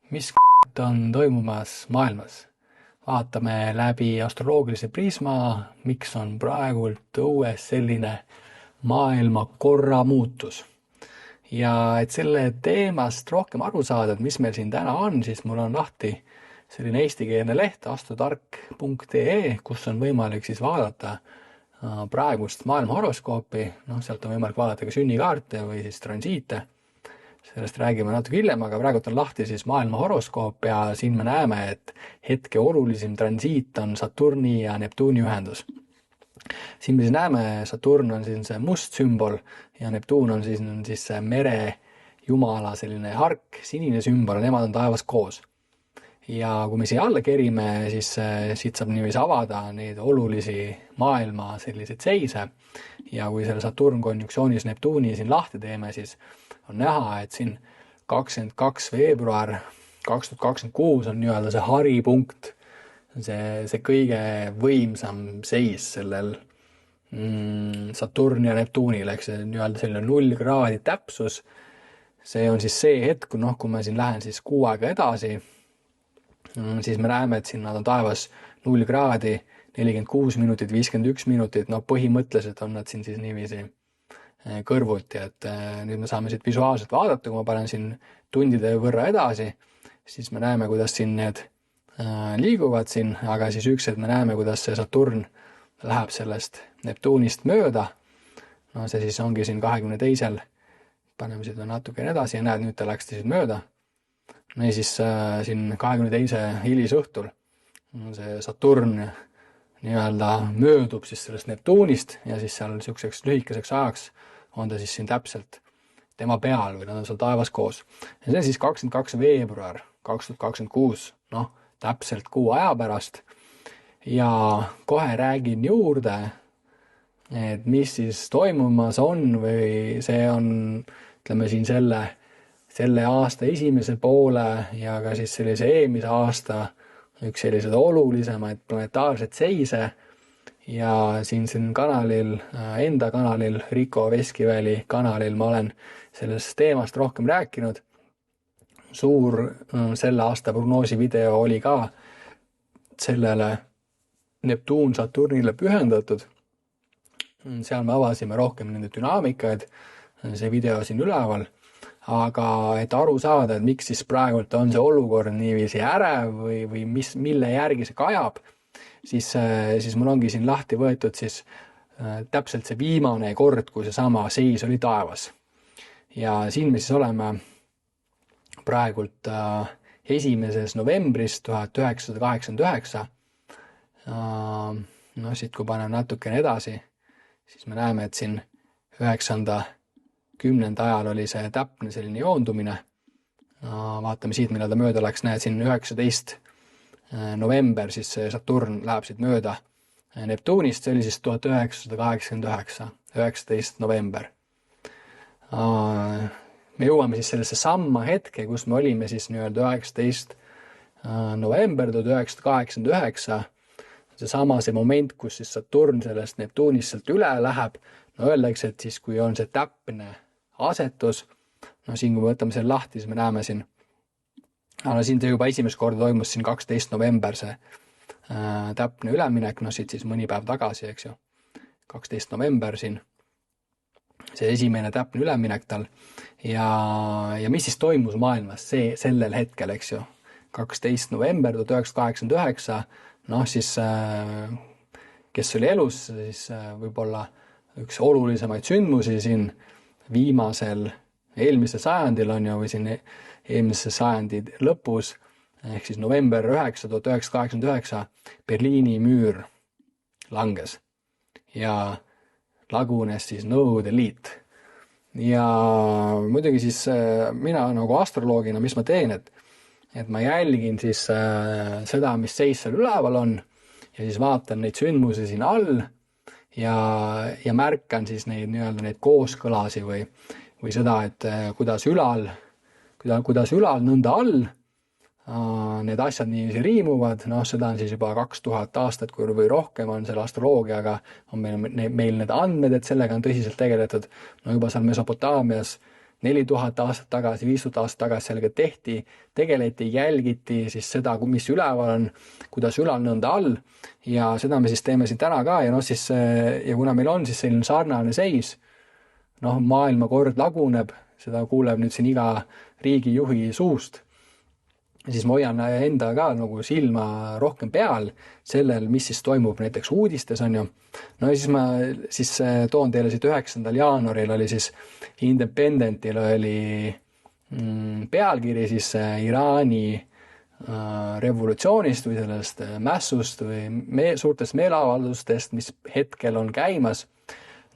Mis on toimumas maailmas? Vaatame läbi astroloogilise prisma, miks on praegult õues selline maailma korra muutus. Ja et selle teemast rohkem aru saada, et mis meil siin täna on, siis mul on lahti selline eestikeelne leht astrotark.ee, kus on võimalik siis vaadata praegust maailma horoskoopi, sealt on võimalik vaadata ka sünnikaarte või siis transiite. Sellest räägime natuke hiljem, aga praegu on lahti siis maailma horoskoop ja siin me näeme, et hetke olulisim transiit on Saturni ja Neptuuni ühendus. Siin me siis näeme, Saturn on siin see must sümbol ja Neptuun on siis see mere jumala selline hark, sinine sümbol, nemad on taevas koos. Ja kui me siia alla kerime, siis siit saab niiviisi avada neid olulisi maailma selliseid seise. Ja kui selle Saturn konjunksioonis Neptuuni siin lahti teeme, siis on näha, et siin 22. veebruar 2026 on nii-öelda see haripunkt, see kõige võimsam seis sellel Saturn ja Neptuunil, ehk see nii-öelda selline 0 kraadi täpsus. See on siis see hetk, kui ma siin lähen siis kuu aega edasi, siis me näeme, et siin nad on taevas 0 kraadi, 46 minutit, 51 minutit, põhimõtteliselt on nad siin siis niiviisi kõrvuti, et nüüd me saame siit visuaalselt vaadata, kui ma panen siin tundide võrra edasi, siis me näeme, kuidas siin need liiguvad siin, aga siis üks hetk me näeme, kuidas see Saturn läheb sellest Neptuunist mööda. See siis ongi siin 22. Paneme siit natukene edasi ja näed, nüüd ta läks siit mööda. Ja siis siin 22. hilisõhtul see Saturn nii-öelda möödub siis sellest Neptuunist ja siis seal niisuguseks lühikeseks ajaks on ta siis siin täpselt tema peal või nad on seal taevas koos. Ja see on siis 22. veebruar 2026, täpselt kuu aja pärast. Ja kohe räägin juurde, et mis siis toimumas on või see on, ütleme siin selle aasta esimese poole ja ka siis sellise eelmise aasta üks sellised olulisemaid planetaarseid seise ja siin kanalil, enda kanalil, Rico Veskiväli kanalil ma olen sellest teemast rohkem rääkinud. Suur selle aasta prognoosi video oli ka sellele Neptuun Saturnile pühendatud. Seal me avasime rohkem nende dünaamikaid, see video siin üleval. Aga et aru saada, et miks siis praegult on see olukord niiviisi ärev või mille järgi see kajab, siis mul ongi siin lahti võetud siis täpselt see viimane kord, kui see sama seis oli taevas. Ja siin me siis oleme praegult 1. novembrist 1989. Siit kui panen natukene edasi, siis me näeme, et siin 9.10. ajal oli see täpne selline joondumine. Vaatame siit, millal ta mööda läks. Näed, siin 19. november, siis see Saturn läheb siit mööda Neptuunist. See oli siis 1989, 19. november. Me jõuame siis sellesse samma hetke, kus me olime siis nii-öelda 19. november 1989. See moment, kus siis Saturn sellest Neptuunist sealt üle läheb. Öeldakse, et siis kui on see täpne asetus, siin kui me võtame selle lahti, siis me näeme siin, siin juba esimest korda toimus siin 12. november see täpne üleminek, siit siis mõni päev tagasi, eks ju, 12. november siin, see esimene täpne üleminek tal ja mis siis toimus maailmas sellel hetkel, eks ju, 12. november 1989, siis kes oli elus, siis võib-olla üks olulisemaid sündmusi siin eelmisel sajandil on ju, või siin eelmise sajandi lõpus, ehk siis november 9. 1989 Berliini müür langes ja lagunes siis Nõukogude Liit. Ja muidugi siis mina nagu astroloogina, mis ma teen, et ma jälgin siis seda, mis seis seal üleval on ja siis vaatan neid sündmusi siin all ja märkan siis neid kooskõlasi või seda, et kuidas ülal, nõnda all need asjad niiviisi riimuvad, seda on siis juba 2000 aastat või rohkem on selle astroloogiaga, on meil need andmed, et sellega on tõsiselt tegeletud, juba seal Mesopotaamias 4000 aastat tagasi, 5000 aastat tagasi sellega tegeleti, jälgiti siis seda, mis üleval on, kuidas ülal nõnda all ja seda me siis teeme siin täna ka ja siis, ja kuna meil on siis selline sarnane seis, maailmakord laguneb, seda kuuleb nüüd siin iga riigijuhi suust, siis ma hoian enda ka nagu silma rohkem peal sellel, mis siis toimub näiteks uudistes, on ju. No ja siis ma toon teile siit 9. jaanuaril oli siis Independentil oli pealkiri siis Iraani revolutsioonist või sellest mässust või suurtest meeleavaldustest, mis hetkel on käimas.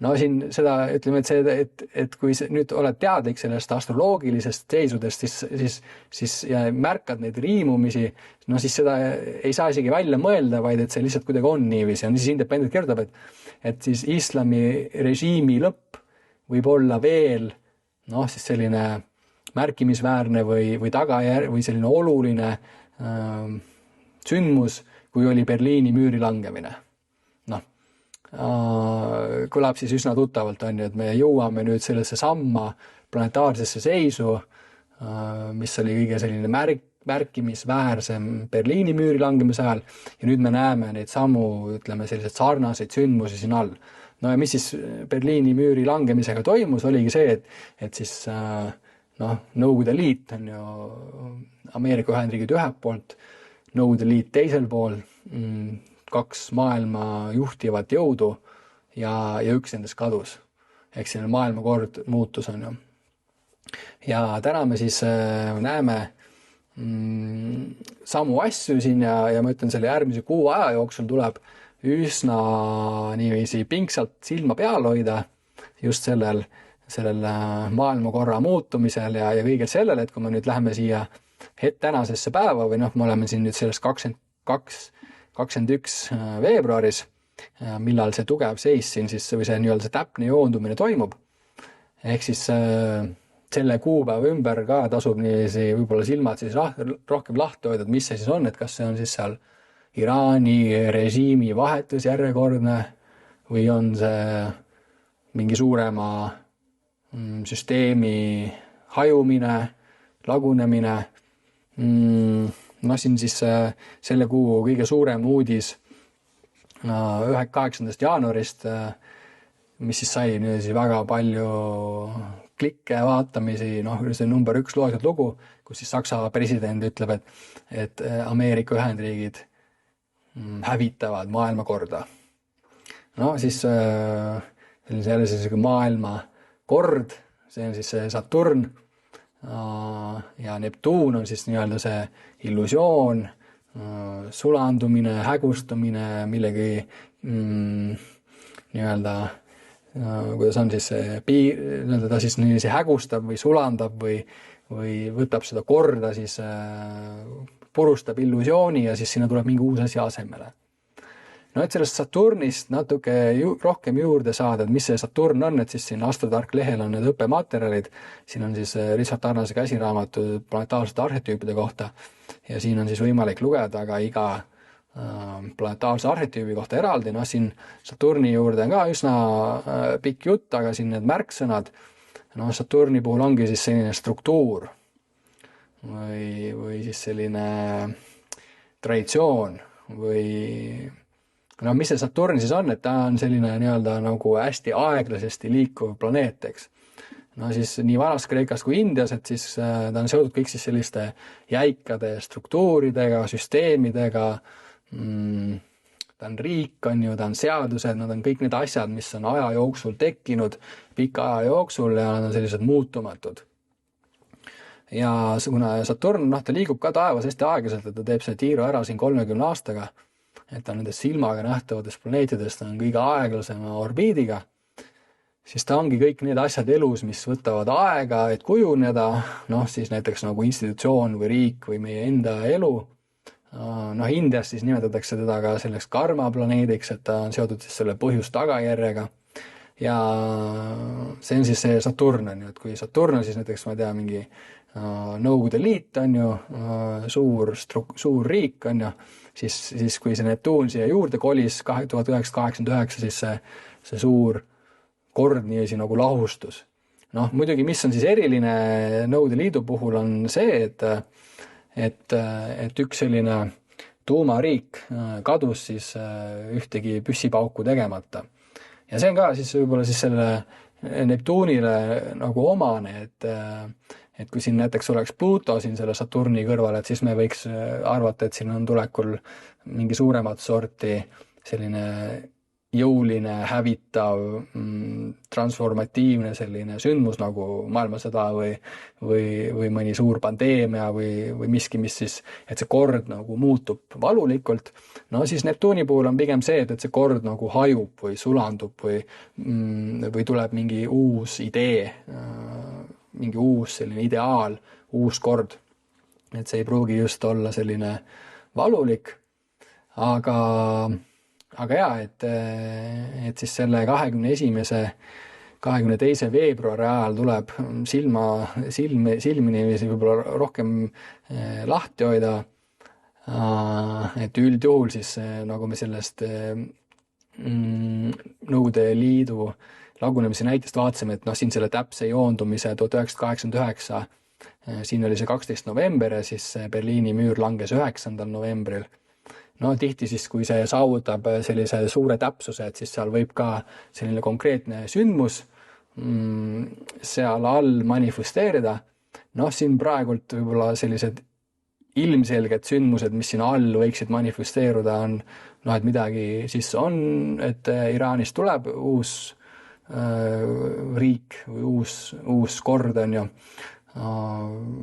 No siin seda, ütleme, et kui nüüd oled teadlik sellest astroloogilisest seisudest, siis ja märkad neid riimumisi, siis seda ei saa isegi välja mõelda, vaid et see lihtsalt kuidagi on niiviisi. Ja siis Independent kirjutab, et siis islami režiimi lõpp võib olla veel siis selline märkimisväärne või tagajärg või selline oluline sündmus, kui oli Berliini müüri langemine. Kõlab siis üsna tuttavalt, on ju, et me jõuame nüüd sellesse samma planetaarsesse seisu, mis oli kõige selline märkimisväärsem Berliini müüri langemise ajal ja nüüd me näeme neid samu, ütleme, selliseid sarnaseid sündmusi siin all. No ja mis siis Berliini müüri langemisega toimus, oligi see, et siis Nõukogude Liit on ju Ameerika Ühendriigid ühelt poolt, Nõukogude Liit teisel pool, 2 maailma juhtivat jõudu ja üks nendest kadus. Ehk selline maailmakord muutus, on ju. Ja täna me siis näeme samu asju siin ja ma ütlen, selle järgmise kuu aja jooksul tuleb üsna niiviisi pingsalt silma peal hoida just sellel maailmakorra muutumisel ja kõigel sellel, et kui me nüüd läheme siia tänasesse päeva või me oleme siin nüüd sellest 21 veebruaris, millal see tugev seis siin siis või see nii-öelda see täpne joondumine toimub. Ehk siis selle kuupäeva ümber ka tasub niiviisi võib-olla silmad siis rohkem lahti hoida, et mis see siis on, et kas see on siis seal Iraani režiimi vahetus järjekordne või on see mingi suurema süsteemi hajumine, lagunemine. Siin siis selle kuu kõige suurem uudis 8. jaanuarist, mis siis sai väga palju klikke, vaatamisi, see number 1 loetud lugu, kus siis Saksa president ütleb, et Ameerika Ühendriigid hävitavad maailmakorda. Siis selline maailmakord, see on siis see Saturn, ja Neptuun on siis nii-öelda see illusioon, sulandumine, hägustumine, millegi nii-öelda, kuidas on siis ta siis niiviisi hägustab või sulandab või võtab seda korda, siis purustab illusiooni ja siis sinna tuleb mingi uus asi asemele. Et sellest Saturnist natuke rohkem juurde saada, et mis see Saturn on, et siis siin Astrotark lehel on need õppematerjalid, siin on siis Richard Tarnase käsiraamatu planetaarsete arhetüüpide kohta ja siin on siis võimalik lugeda ka iga planetaarse arhetüübi kohta eraldi. Siin Saturni juurde on ka üsna pikk jutt, aga siin need märksõnad, Saturni puhul ongi siis selline struktuur või siis selline traditsioon või mis see Saturn siis on, et ta on selline nii-öelda nagu hästi aeglasesti liikuv planeet, eks. Siis nii vanas Kreekas kui Indias, et siis ta on seotud kõik siis selliste jäikade struktuuridega, süsteemidega, ta on riik, on ju, ta on seadused, nad on kõik need asjad, mis on aja jooksul tekkinud, pika aja jooksul ja nad on sellised muutumatud. Ja kuna Saturn, ta liigub ka taevas hästi aeglaselt, et ta teeb see tiiru ära siin 30 aastaga, et ta nendest silmaga nähtavatest planeetidest on kõige aeglasema orbiidiga, siis ta ongi kõik need asjad elus, mis võtavad aega, et kujuneda, siis näiteks nagu institutsioon või riik või meie enda elu. Indias siis nimetatakse teda ka selleks karmaplaneediks, et ta on seotud siis selle põhjus-tagajärjega. Ja see on siis see Saturn, on ju, et kui Saturn on siis näiteks, ma ei tea, mingi Nõukogude Liit, on ju, suur riik, on ju, siis kui see Neptuun siia juurde kolis 1989, siis see suur kord niiviisi nagu lahustus. muidugi, mis on siis eriline Nõukogude Liidu puhul, on see, et üks selline tuumariik kadus siis ühtegi püssipauku tegemata. Ja see on ka siis võib-olla siis selle Neptuunile nagu omane, et kui siin näiteks oleks Pluto siin selle Saturni kõrval, et siis me võiks arvata, et siin on tulekul mingi suuremat sorti selline jõuline, hävitav, transformatiivne selline sündmus nagu maailmasõda või mõni suur pandeemia või miski, mis siis, et see kord nagu muutub valulikult. Siis Neptuuni puhul on pigem see, et see kord nagu hajub või sulandub või tuleb mingi uus idee, mingi uus selline ideaal, uus kord. Et see ei pruugi just olla selline valulik, aga jaa, et siis selle 22. veebruari ajal tuleb silmini võib-olla rohkem lahti hoida, et üldjuhul siis nagu me sellest Nõukogude Liidu lagunemise näitest vaatasime, et siin selle täpse joondumise 1989, siin oli see 12. november ja siis Berliini müür langes 9. novembril. Tihti siis, kui see saavutab sellise suure täpsuse, et siis seal võib ka selline konkreetne sündmus seal all manifesteerida. Siin praegult võib-olla sellised ilmselged sündmused, mis siin all võiksid manifesteeruda, on, et midagi siis on, et Iraanist tuleb uus riik või uus kord on ju,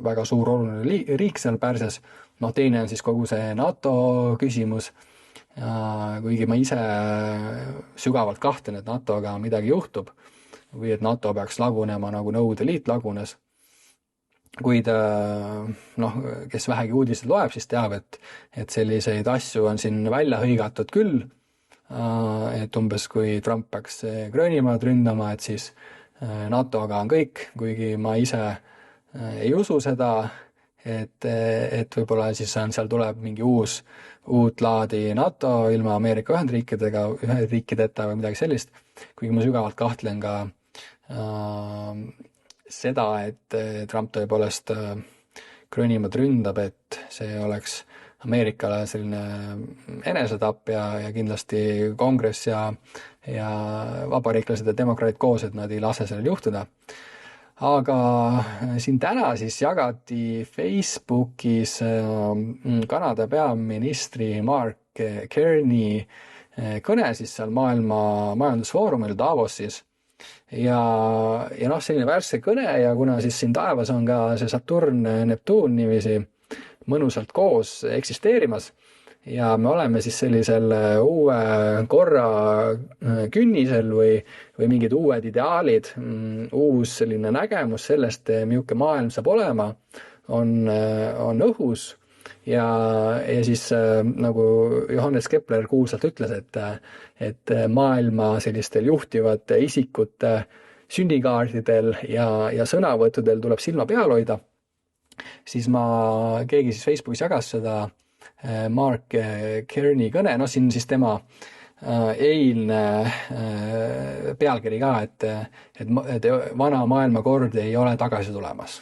väga suur oluline riik seal Pärsias. Teine on siis kogu see NATO küsimus, kuigi ma ise sügavalt kahtlen, et NATO-ga midagi juhtub või et NATO peaks lagunema nagu Nõukogude Liit lagunes. Kuid kes vähegi uudiseid loeb, siis teab, et selliseid asju on siin välja hõigatud küll, et umbes kui Trump peaks Gröönimaad ründama, et siis NATO-ga on kõik, kuigi ma ise ei usu seda, et võib-olla siis seal tuleb mingi uut laadi NATO ilma Ameerika Ühendriikideta või midagi sellist, kuigi ma sügavalt kahtlen ka seda, et Trump tõepoolest Gröönimaad ründab, et see oleks Ameerikale selline enesetapp ja kindlasti kongress ja vabariiklased ja demokraadid koos, et nad ei lase sellel juhtuda. Aga siin täna siis jagati Facebookis Kanada peaministri Mark Carney kõne siis seal maailma majandusfoorumil Davosis. Ja selline värske kõne ja kuna siis siin taevas on ka see Saturn, Neptuun niiviisi mõnusalt koos eksisteerimas ja me oleme siis sellisel uue korra künnisel või mingid uued ideaalid, uus selline nägemus sellest, milline maailm saab olema, on õhus ja siis nagu Johannes Kepler kuulsalt ütles, et maailma sellistel juhtivate isikute sünnikaardidel ja sõnavõttudel tuleb silma peal hoida, siis keegi siis Facebookis jagas seda Mark Carney kõne, siin siis tema eilne pealkiri ka, et vana maailmakord ei ole tagasi tulemas.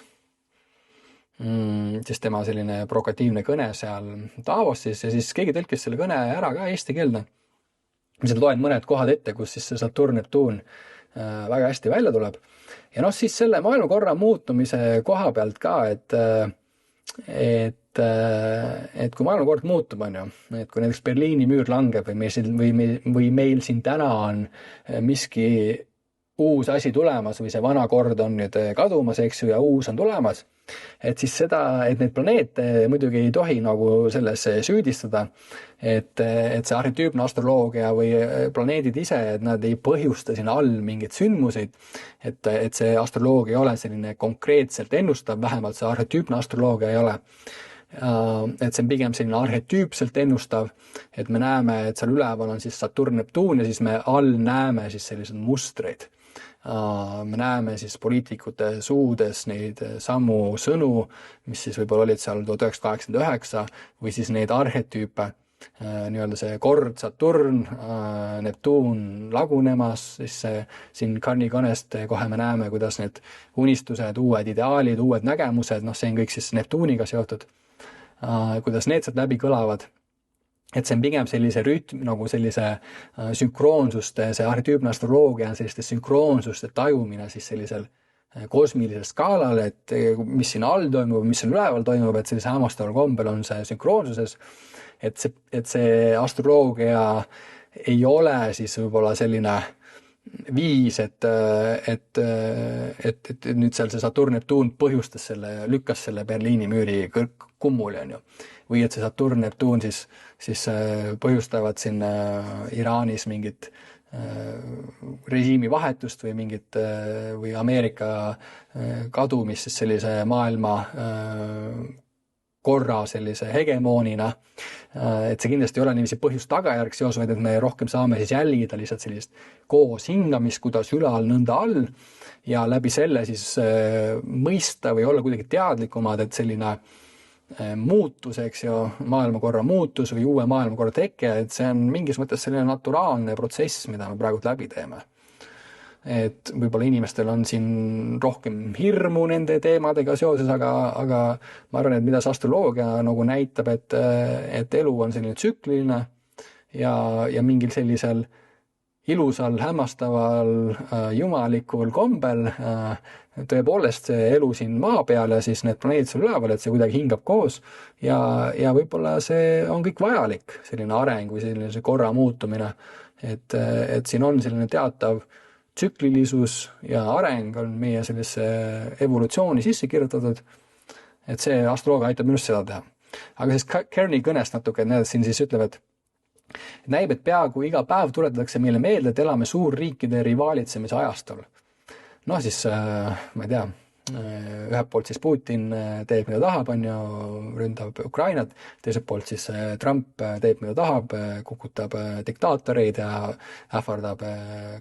Siis tema selline provokatiivne kõne seal Davosis ja siis keegi tõlkis selle kõne ära ka eesti keelde. Ma seal loen mõned kohad ette, kus siis see Saturn, Neptuun väga hästi välja tuleb. Ja siis selle maailmakorra muutumise koha pealt ka, et kui maailmakord muutub, et kui näiteks Berliini müür langeb või meil siin täna on miski uus asi tulemas või see vana kord on nüüd kadumas, eks ju, ja uus on tulemas, et siis seda, et neid planeete muidugi ei tohi nagu selles süüdistada, et see arhetüüpne astroloogia või planeedid ise, et nad ei põhjusta sinna all mingeid sündmuseid, et see astroloogia ei ole selline konkreetselt ennustav, vähemalt see arhetüüpne astroloogia ei ole. Et see on pigem selline arhetüüpselt ennustav, et me näeme, et seal üleval on siis Saturn, Neptuun ja siis me all näeme siis sellised mustreid. Me näeme siis poliitikute suudes neid samu sõnu, mis siis võib-olla olid seal 1989 või siis neid arhetüüpe, nii-öelda see kord Saturn, Neptuun lagunemas, siis siin Carney kõnest kohe me näeme, kuidas need unistused, uued ideaalid, uued nägemused, see on kõik siis Neptuuniga seotud, kuidas need sealt läbi kõlavad. Et see on pigem sellise rütm, nagu sellise sünkroonsuste, see arhetüüpne astroloogia on selliste sünkroonsuste tajumine siis sellisel kosmilisel skaalal, et mis siin all toimub, mis siin üleval toimub, et sellise hämmastaval kombel on see sünkroonsuses, et see astroloogia ei ole siis võib-olla selline viis, et nüüd seal see Saturn-Neptuun põhjustas lükkas selle Berliini müüri kummuli, on ju. Või et see Saturn-Neptuun siis põhjustavad siin Iraanis mingit režiimi vahetust või mingit või Ameerika kadumist siis sellise maailma korra sellise hegemoonina, et see kindlasti ei ole niiviisi põhjus-tagajärg seos, vaid et me rohkem saame siis jälgida lihtsalt sellist koos hingamist, kuidas ülal, nõnda all, ja läbi selle siis mõista või olla kuidagi teadlikumad, et selline muutus, eks ju, maailmakorra muutus või uue maailmakorra teke, et see on mingis mõttes selline naturaalne protsess, mida me praegu läbi teeme. Et võib-olla inimestel on siin rohkem hirmu nende teemadega seoses, aga ma arvan, et mida see astroloogia nagu näitab, et elu on selline tsükliline ja mingil sellisel ilusal, hämmastaval, jumalikul kombel tõepoolest see elu siin maa peal ja siis need planeedid seal üleval, et see kuidagi hingab koos ja võib-olla see on kõik vajalik, selline areng või selline see korra muutumine, et siin on selline teatav tsüklilisus ja areng on meie sellesse evolutsiooni sisse kirjutatud, et see astroloogia aitab minust seda teha. Aga siis Carney kõnest natuke, need siin siis ütlevad, näib, et peaaegu iga päev tuletatakse meile meelde, et elame suurriikide rivaalitsemise ajastul. Siis, ma ei tea, ühelt poolt siis Putin teeb, mida tahab, on ju, ründab Ukrainat, teiselt poolt siis Trump teeb, mida tahab, kukutab diktaatoreid ja ähvardab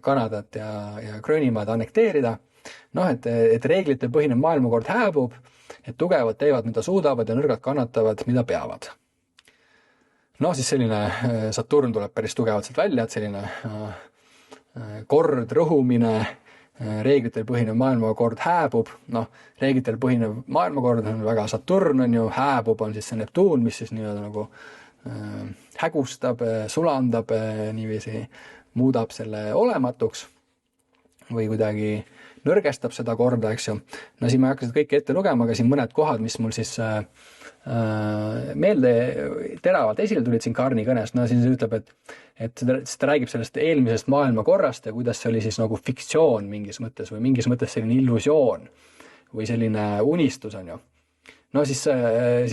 Kanadat ja Gröönimaad annekteerida. Et reeglitel põhinev maailmakord hääbub, et tugevad teevad, mida suudavad ja nõrgad kannatavad, mida peavad. Siis selline Saturn tuleb päris tugevalt sealt välja, et selline kord, rõhumine, reeglitel põhinev maailmakord hääbub, reeglitel põhinev maailmakord on väga Saturn, on ju, hääbub on siis see Neptuun, mis siis nii-öelda nagu hägustab, sulandab, niiviisi muudab selle olematuks või kuidagi nõrgestab seda korda, eks ju. Siin ma ei hakka seda kõike ette lugema, aga siin mõned kohad, mis mul siis meelde teravalt esile tulid siin Carney kõnest, siin see ütleb, et ta räägib sellest eelmisest maailmakorrast ja kuidas see oli siis nagu fiktsioon mingis mõttes või mingis mõttes selline illusioon või selline unistus, on ju. Siis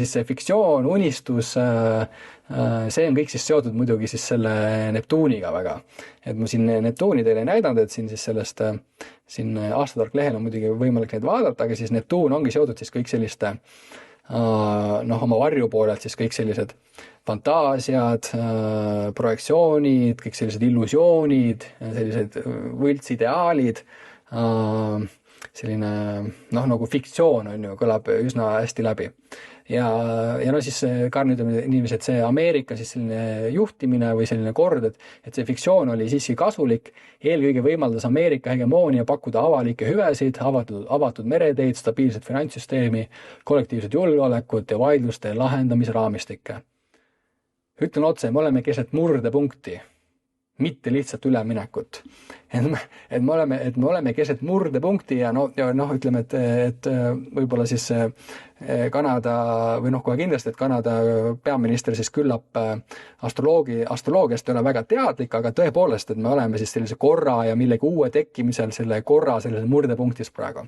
see fiktsioon, unistus, see on kõik siis seotud muidugi siis selle Neptuuniga väga. Et ma siin Neptuuni teile ei näidanud, et siin siis sellest, siin Aastatark lehel on muidugi võimalik neid vaadata, aga siis Neptuun ongi seotud siis kõik selliste oma varju poolelt siis kõik sellised fantaasiad, projektsioonid, kõik sellised illusioonid, sellised võltsideaalid, selline nagu fiktsioon on ju, kõlab üsna hästi läbi. Ja siis Carney ütleb inimesi, et see Ameerika siis selline juhtimine või selline kord, et see fiktsioon oli siiski kasulik, eelkõige võimaldas Ameerika hegemoonia pakkuda avalikke hüvesid, avatud mereteid, stabiilset finantssüsteemi, kollektiivset julgeolekut ja vaidluste lahendamise raamistikke. Ütlen otse, me oleme keset murdepunkti, mitte lihtsalt üleminekut. Et me oleme keset murdepunkti ja ütleme, et võib-olla siis Kanada või kohe kindlasti, et Kanada peaminister siis küllap astroloogiast ei ole väga teadlik, aga tõepoolest, et me oleme siis sellise korra ja millegi uue tekkimisel selle korra sellise murdepunktis praegu.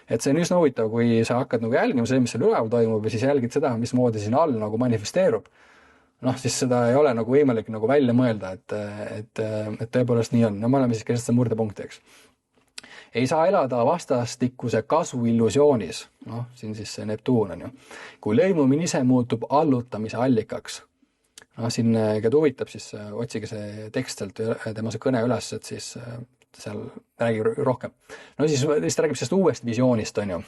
Et see on üsna huvitav, kui sa hakkad nagu jälgima see, mis seal üleval toimub ja siis jälgid seda, mismoodi siin all nagu manifesteerub. Siis seda ei ole nagu võimalik nagu välja mõelda, et tõepoolest nii on. Me oleme siis keset seda murdepunkti, eks. Ei saa elada vastastikuse kasu illusioonis. Siin siis see Neptuun on ju. Kui lõimumine ise muutub allutamise allikaks. Siin, keda huvitab, siis otsige see tekst sealt, tema see kõne üles, et siis seal räägib rohkem. No siis ta räägib sellest uuest visioonist, on ju.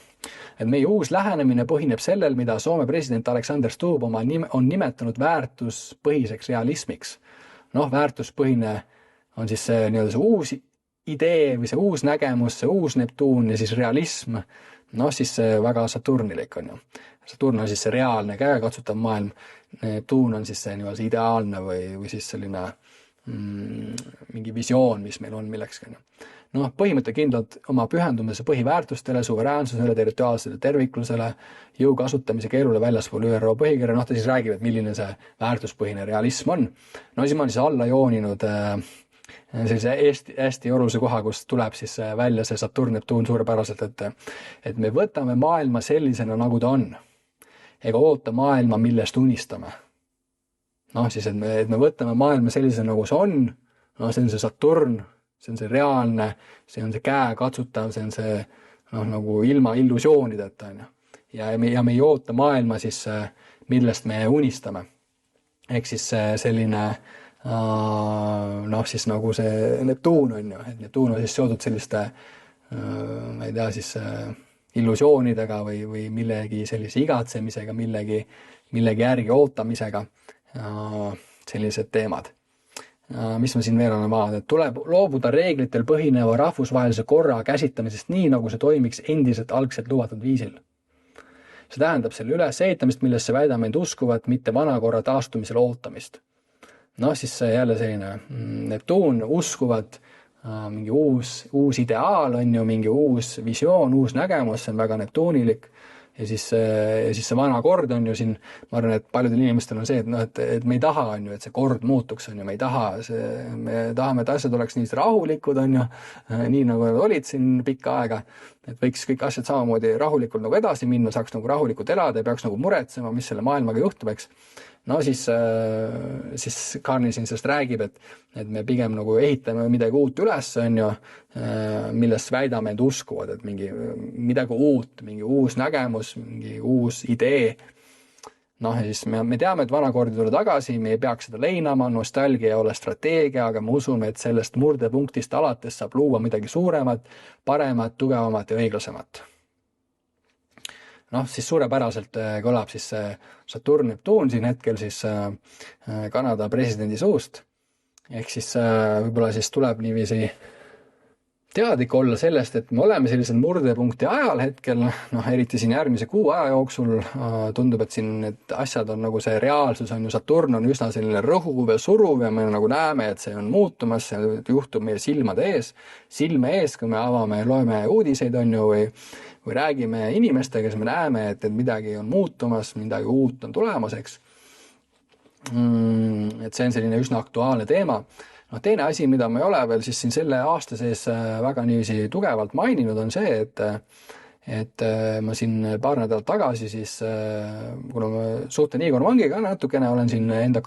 Et meie uus lähenemine põhineb sellel, mida Soome president Alexander Stubb on nimetanud väärtuspõhiseks realismiks. Väärtuspõhine on siis see nii-öelda see uus idee või see uus nägemus, see uus Neptuun ja siis realism, siis see väga saturnilik on ju. Saturn on siis see reaalne käekatsutav maailm, Neptuun on siis see nii-öelda ideaalne või siis selline mingi visioon, mis meil on millekski. Põhimõttekindlalt oma pühendumise põhiväärtustele, suveräänsusele, territoriaalsele terviklusele, jõu kasutamise keelule väljaspool ÜRO põhikirja, ta siis räägib, et milline see väärtuspõhine realism on. Siis ma olen siis alla jooninud sellise hästi olulise koha, kus tuleb siis välja see Saturn-Neptuun suurepäraselt, et me võtame maailma sellisena, nagu ta on, ega oota maailma, millest unistame. Siis, et me võtame maailma sellisena, nagu see on, see on see Saturn, see on see reaalne, see on see käekatsutav, see on see nagu ilma illusioonideta, on ju. Ja me ei oota maailma siis, millest me unistame. Ehk siis selline siis nagu see Neptuun on ju, et Neptuun on siis seotud selliste ma ei tea siis illusioonidega või millegi sellise igatsemisega, millegi järgi ootamisega, sellised teemad. Mis ma siin veel olen vaadanud, et tuleb loobuda reeglitel põhineva rahvusvahelise korra käsitamisest nii, nagu see toimiks endiselt algselt lubatud viisil. See tähendab selle ülesehitamist, millesse väidame end uskuvat, mitte vana korra taastumisele ootamist. Siis jälle selline Neptuun uskuvad mingi uus ideaal on ju, mingi uus visioon, uus nägemus, see on väga neptuunilik. Ja siis see vana kord on ju siin, ma arvan, et paljudel inimestel on see, et me ei taha, on ju, et see kord muutuks, on ju, me tahame, et asjad oleks nii rahulikud, on ju, nii nagu nad olid siin pikka aega, et võiks kõik asjad samamoodi rahulikult nagu edasi minna, saaks nagu rahulikult elada ja peaks nagu muretsema, mis selle maailmaga juhtub, eks. Siis Carney siin sellest räägib, et me pigem nagu ehitame midagi uut üles, on ju, millest väidame end uskuvad, et midagi uut, mingi uus nägemus, mingi uus idee. Ja siis me teame, et vana kord ei tule tagasi, me ei peaks seda leinama, nostalgia ei ole strateegia, aga me usume, et sellest murdepunktist alates saab luua midagi suuremat, paremat, tugevamat ja õiglasemat. Siis suurepäraselt kõlab siis Saturn-Neptuun siin hetkel siis Kanada presidendi suust. Ehk siis võib-olla siis tuleb niiviisi teadlik olla sellest, et me oleme sellisel murdepunkti ajal hetkel, eriti siin järgmise kuu aja jooksul tundub, et siin need asjad on nagu see reaalsus on ju, Saturn on üsna selline rõhuv ja suruv ja me nagu näeme, et see on muutumas, see juhtub meie silme ees, kui me loeme uudiseid on ju või räägime inimestega, siis me näeme, et midagi on muutumas, midagi uut on tulemas, eks. Et see on selline üsna aktuaalne teema. Teine asi, mida ma ei ole veel siis siin selle aasta sees väga niiviisi tugevalt maininud, on see, et ma siin paar nädalat tagasi siis, kuna ma suhtlen Igor Mangiga natukene, olen siin enda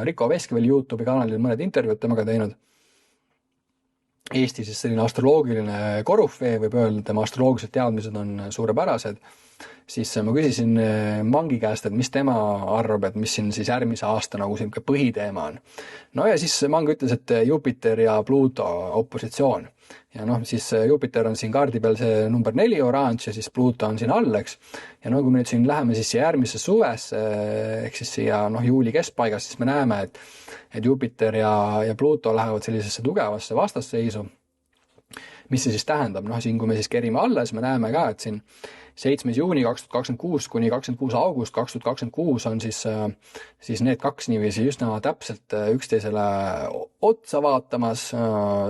Rico Veskiveli YouTube'i kanalil mõned intervjuud temaga teinud. Eesti siis selline astroloogiline korufee, võib öelda, tema astroloogilised teadmised on suurepärased, siis ma küsisin Mangi käest, et mis tema arvab, et mis siin siis järgmise aasta nagu selline põhiteema on. Ja siis Mang ütles, et Jupiter ja Pluto opositsioon. Ja siis Jupiter on siin kaardi peal see number 4 oranž ja siis Pluto on siin all, eks. Ja kui me nüüd siin läheme siis järgmisse suvesse, ehk siis siia juuli keskpaigas, siis me näeme, et Jupiter ja Pluto lähevad sellisesse tugevasse vastasseisu. Mis see siis tähendab? Siin kui me siis kerime alla, siis me näeme ka, et siin 7. juuni 2026 kuni 26. august 2026 on siis need kaks niiviisi üsna täpselt üksteisele otsa vaatamas,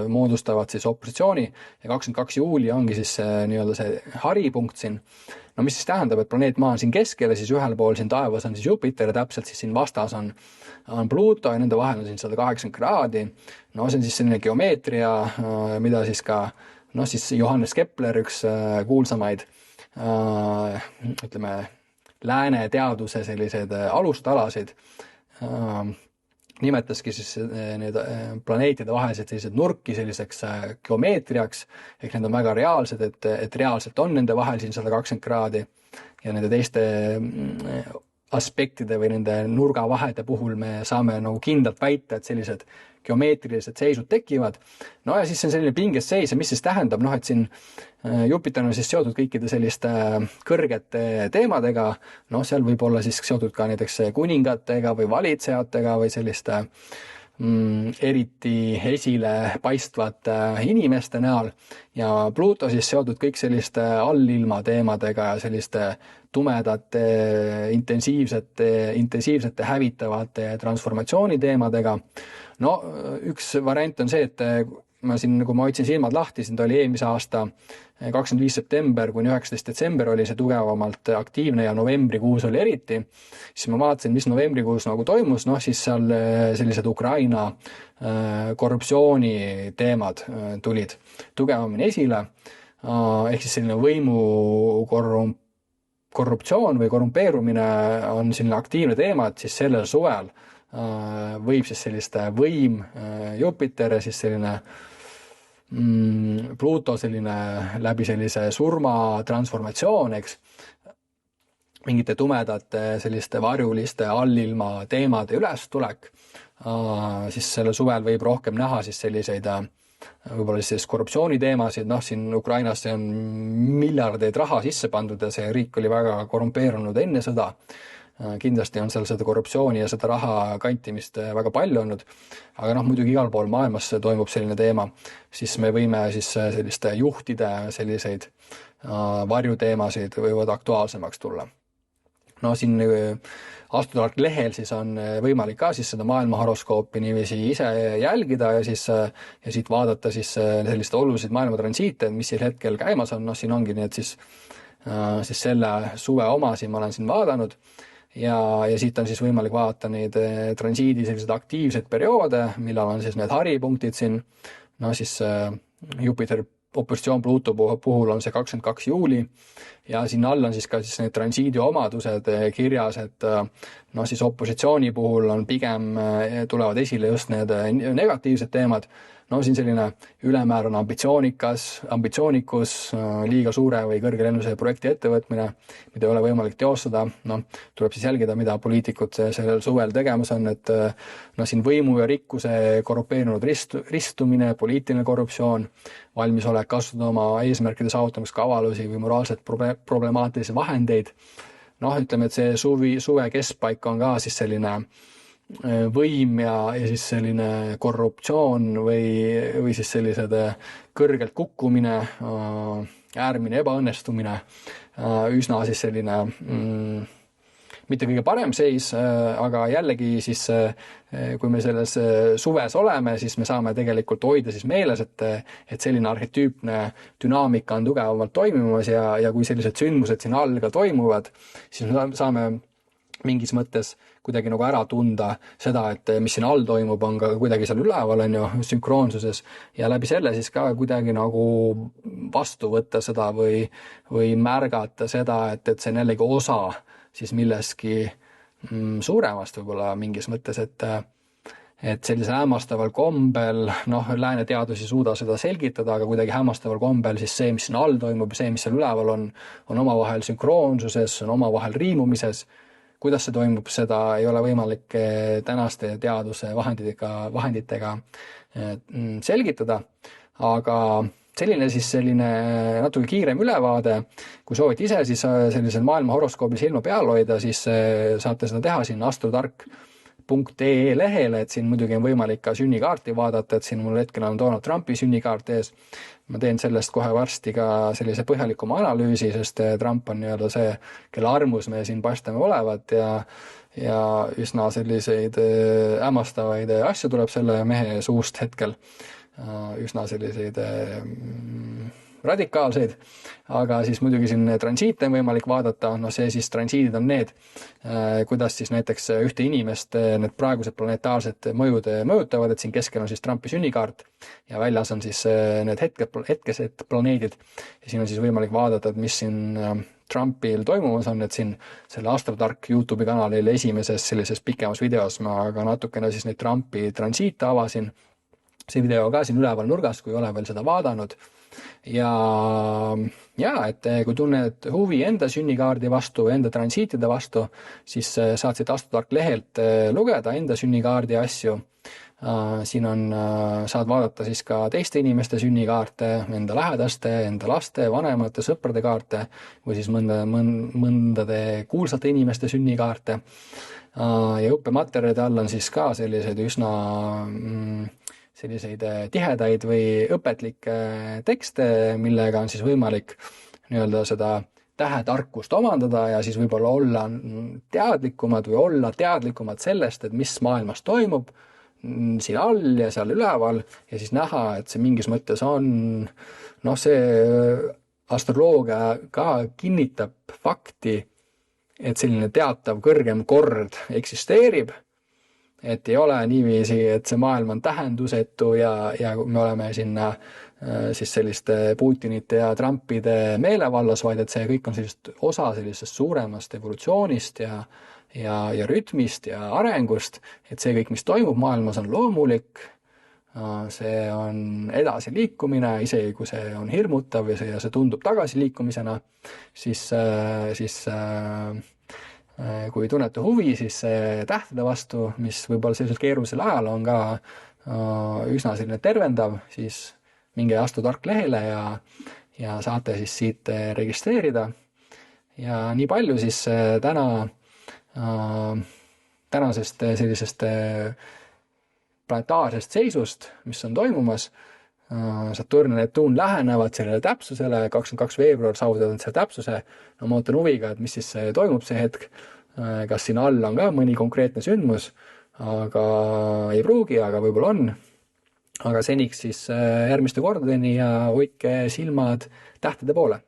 moodustavad siis opositsiooni ja 22. juuli ongi siis nii-öelda see haripunkt siin. Mis siis tähendab, et planeet Maa on siin keskel ja siis ühel pool siin taevas on siis Jupiter ja täpselt siis siin vastas on Pluto ja nende vahel on siin 180 kraadi. See on siis selline geomeetria, mida siis ka siis Johannes Kepler, üks kuulsamaid ütleme lääne teaduse sellised alustalasid, nimetaski siis need planeetide vahelised sellised nurki selliseks geomeetriaks, ehk need on väga reaalsed, et reaalselt on nende vahel siin 120 kraadi ja nende teiste aspektide või nende nurgavahede puhul me saame nagu kindlalt väita, et sellised geomeetrilised seisud tekivad. No ja siis see on selline pinges seis ja mis siis tähendab, noh, et siin Jupiter on siis seotud kõikide selliste kõrgete teemadega, noh, seal võib olla siis seotud ka näiteks kuningatega või valitsejatega või selliste eriti esile paistvate inimeste näol ja Pluto siis seotud kõik selliste allilma teemadega ja selliste tumedate, intensiivsete hävitavate transformatsiooni teemadega. No üks variant on see, et ma siin, kui ma hoidsin silmad lahti, siin ta oli eelmise aasta 25. september kuni 19. detsember oli see tugevamalt aktiivne ja novembrikuus oli eriti, siis ma vaatasin, mis novembrikuus nagu toimus, noh siis seal sellised Ukraina korruptsiooni teemad tulid tugevamini esile, ehk siis selline võimu korruptsioon või korrumpeerumine on selline aktiivne teema, et siis sellel suvel võib siis selliste võim Jupiter ja siis selline Pluto selline läbi sellise surma transformatsioon, eks, mingite tumedate selliste varjuliste allilma teemade ülestulek, siis sellel suvel võib rohkem näha siis selliseid võib-olla siis korruptsiooniteemasid, noh siin Ukrainasse on miljardeid raha sisse pandud ja see riik oli väga korrumpeerunud enne sõda. Kindlasti on seal seda korruptsiooni ja seda raha kantimist väga palju olnud, aga noh, muidugi igal pool maailmas toimub selline teema, siis me võime siis selliste juhtide selliseid varjuteemasid võivad aktuaalsemaks tulla. No siin Astrotark lehel siis on võimalik ka siis seda maailma horoskoopi niiviisi ise jälgida ja siit vaadata siis sellised olulised maailma transiite, mis siin hetkel käimas on, noh siin ongi nii, et siis selle suve omasi ma olen siin vaadanud ja siit on siis võimalik vaadata neid transiidi selliseid aktiivseid perioode, millal on siis need haripunktid siin, no siis Jupiter opositsioon Pluto puhul on see 22. juuli ja sinna all on siis ka siis need transiidi omadused kirjas, et no siis opositsiooni puhul on pigem tulevad esile just need negatiivsed teemad, no siin selline ülemäärane ambitsioonikus, liiga suure või kõrge lennusega projekti ettevõtmine, mida ei ole võimalik teostada, noh, tuleb siis jälgida, mida poliitikud sellel suvel tegemas on, et no siin võimu ja rikkuse korrupeerunud ristumine, poliitiline korruptsioon, valmisolek kasutada oma eesmärkide saavutamiseks kavalusi või moraalselt problemaatilisi vahendeid, noh, ütleme, et see suve keskpaik on ka siis selline võim ja siis selline korruptsioon või siis sellised kõrgelt kukkumine, äärmine ebaõnnestumine, üsna siis selline mitte kõige parem seis, aga jällegi siis kui me selles suves oleme, siis me saame tegelikult hoida siis meeles, et selline arhetüüpne dünaamika on tugevamalt toimimas ja kui sellised sündmused siin all ka toimuvad, siis me saame mingis mõttes kuidagi nagu ära tunda seda, et mis siin all toimub, on ka kuidagi seal üleval, on ju, sünkroonsuses ja läbi selle siis ka kuidagi nagu vastu võtta seda või märgata seda, et see on jällegi osa siis milleski suuremast võib-olla mingis mõttes, et sellisel hämmastaval kombel, noh, lääne teadus ei suuda seda selgitada, aga kuidagi hämmastaval kombel siis see, mis siin all toimub ja see, mis seal üleval on omavahel sünkroonsuses, on omavahel riimumises. Kuidas see toimub, seda ei ole võimalik tänaste teaduse vahenditega selgitada, aga selline natuke kiirem ülevaade, kui soovite ise siis sellisel maailma horoskoobis ilma peal hoida, siis saate seda teha siin astrotark.ee lehele, et siin muidugi on võimalik ka sünnikaarti vaadata, et siin mul hetkel on Donald Trumpi sünnikaart ees. Ma teen sellest kohe varsti ka sellise põhjalikuma analüüsi, sest Trump on nii-öelda see, kelle armus me siin paistame olevat ja üsna selliseid hämmastavaid asju tuleb selle mehe suust hetkel, üsna selliseid radikaalseid, aga siis muidugi siin transiite on võimalik vaadata, no see siis transiidid on need, kuidas siis näiteks ühte inimest need praegused planetaarsed mõjud mõjutavad, et siin keskel on siis Trumpi sünnikaart ja väljas on siis need hetkesed planeedid ja siin on siis võimalik vaadata, et mis siin Trumpil toimumas on, et siin selle Astrotark YouTube'i kanalil esimeses sellises pikemas videos ma ka natukene siis neid Trumpi transiite avasin, see video ka siin üleval nurgas, kui ei ole veel seda vaadanud. ja et kui tunned huvi enda sünnikaardi vastu, enda transiitide vastu, siis saad siit Astutark lehelt lugeda enda sünnikaardi asju. Siin saad vaadata siis ka teiste inimeste sünnikaarte, enda lähedaste, enda laste, vanemate, sõprade kaarte või siis mõndade kuulsate inimeste sünnikaarte. Ja õppematerjalide all on siis ka selliseid üsna selliseid tihedaid või õpetlikke tekste, millega on siis võimalik nii-öelda seda tähetarkust omandada ja siis võib-olla olla teadlikumad või olla teadlikumad sellest, et mis maailmas toimub siin all ja seal üleval ja siis näha, et see mingis mõttes on, see astroloogia ka kinnitab fakti, et selline teatav kõrgem kord eksisteerib, et ei ole niiviisi, et see maailm on tähendusetu ja me oleme sinna siis selliste Putinite ja Trumpide meelevallas, vaid et see kõik on osa sellisest suuremast evolutsioonist ja rütmist ja arengust, et see kõik, mis toimub maailmas, on loomulik, see on edasiliikumine, isegi kui see on hirmutav ja see tundub tagasiliikumisena, siis kui tunnete huvi, siis tähtede vastu, mis võib-olla sellisel keerulisel ajal on ka üsna selline tervendav, siis minge Astutark lehele ja saate siis siit registreerida. Ja nii palju siis tänasest sellisest planetaarsest seisust, mis on toimumas. Saturn ja Neptuun lähenevad sellele täpsusele, 22. veebruar saavutavad selle täpsuse. Ma ootan huviga, et mis siis toimub see hetk. Kas siin all on ka mõni konkreetne sündmus, aga ei pruugi, aga võib-olla on. Aga seniks siis järgmiste kordadeni ja hoidke silmad tähtede poole.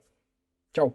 Tšau!